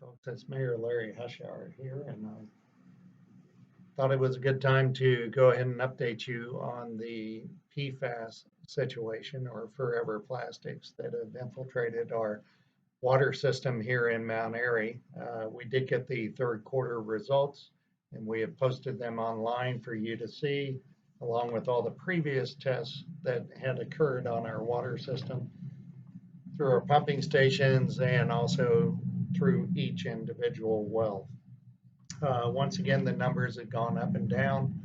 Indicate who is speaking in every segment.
Speaker 1: Folks, it's Mayor Larry Hushhour here, and I thought it was a good time to go ahead and update you on the PFAS situation, or forever plastics, that have infiltrated our water system here in Mount Airy. We did get the third quarter results, and we have posted them online for you to see, along with all the previous tests that had occurred on our water system through our pumping stations and also through each individual well. Once again, the numbers have gone up and down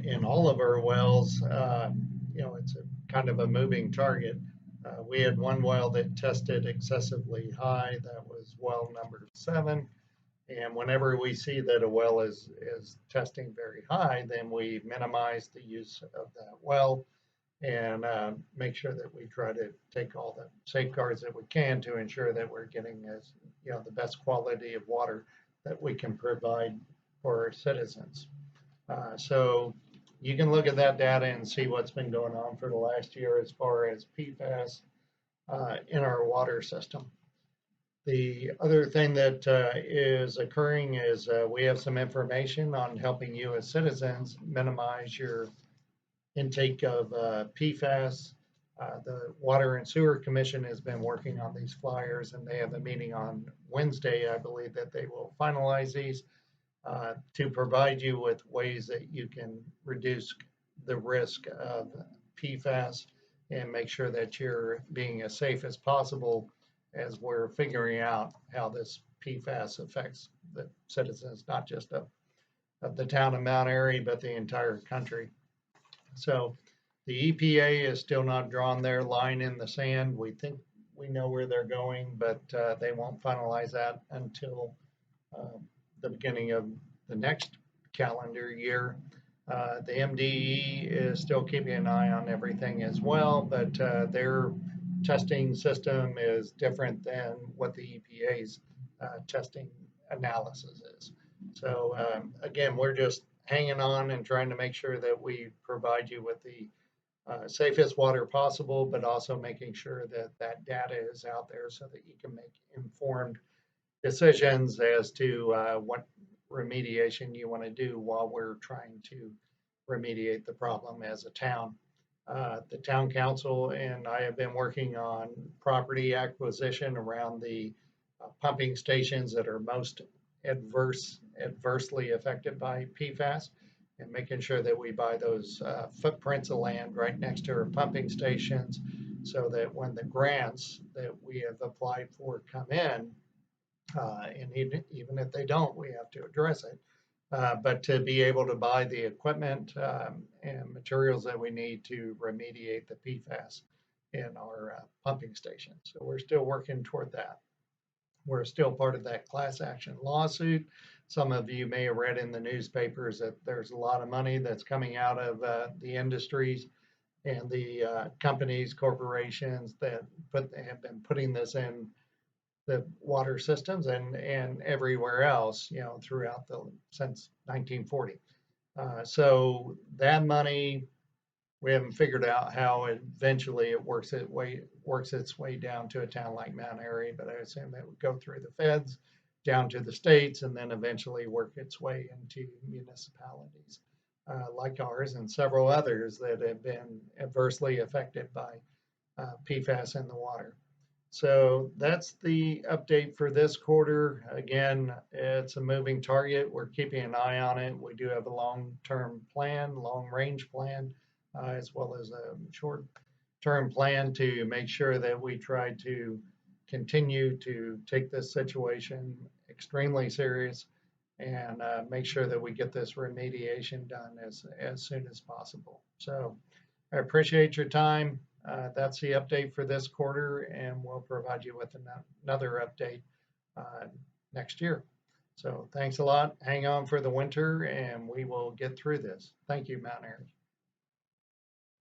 Speaker 1: in all of our wells. It's kind of a moving target. We had one well that tested excessively high. That was well number 7. And whenever we see that a well is testing very high, then we minimize the use of that well and make sure that we try to take all the safeguards that we can to ensure that we're getting the best quality of water that we can provide for our citizens. So you can look at that data and see what's been going on for the last year as far as PFAS in our water system. The other thing that is occurring is we have some information on helping you as citizens minimize your intake of PFAS. The Water and Sewer Commission has been working on these flyers, and they have a meeting on Wednesday. I believe that they will finalize these to provide you with ways that you can reduce the risk of PFAS and make sure that you're being as safe as possible as we're figuring out how this PFAS affects the citizens, not just of the town of Mount Airy, but the entire country. So the EPA is still not drawn their line in the sand. We think we know where they're going, but they won't finalize that until the beginning of the next calendar year. The MDE is still keeping an eye on everything as well, but their testing system is different than what the EPA's testing analysis is. So again, we're just hanging on and trying to make sure that we provide you with the safest water possible, but also making sure that that data is out there so that you can make informed decisions as to what remediation you want to do while we're trying to remediate the problem as a town. The town council and I have been working on property acquisition around the pumping stations that are most adversely affected by PFAS, and making sure that we buy those footprints of land right next to our pumping stations, so that when the grants that we have applied for come in, and even if they don't, we have to address it. But to be able to buy the equipment and materials that we need to remediate the PFAS in our pumping stations. So we're still working toward that. We're still part of that class action lawsuit. Some of you may have read in the newspapers that there's a lot of money that's coming out of the industries and the companies, corporations that have been putting this in the water systems and everywhere else, throughout since 1940. So that money, we haven't figured out how eventually it works its way down to a town like Mount Airy, but I assume it would go through the feds, down to the states, and then eventually work its way into municipalities like ours and several others that have been adversely affected by PFAS in the water. So that's the update for this quarter. Again, it's a moving target. We're keeping an eye on it. We do have a long-term plan, long-range plan, as well as a short-term plan to make sure that we try to continue to take this situation extremely serious and make sure that we get this remediation done as soon as possible. So I appreciate your time. That's the update for this quarter, and we'll provide you with another update next year. So thanks a lot. Hang on for the winter, and we will get through this. Thank you, Mount Airy.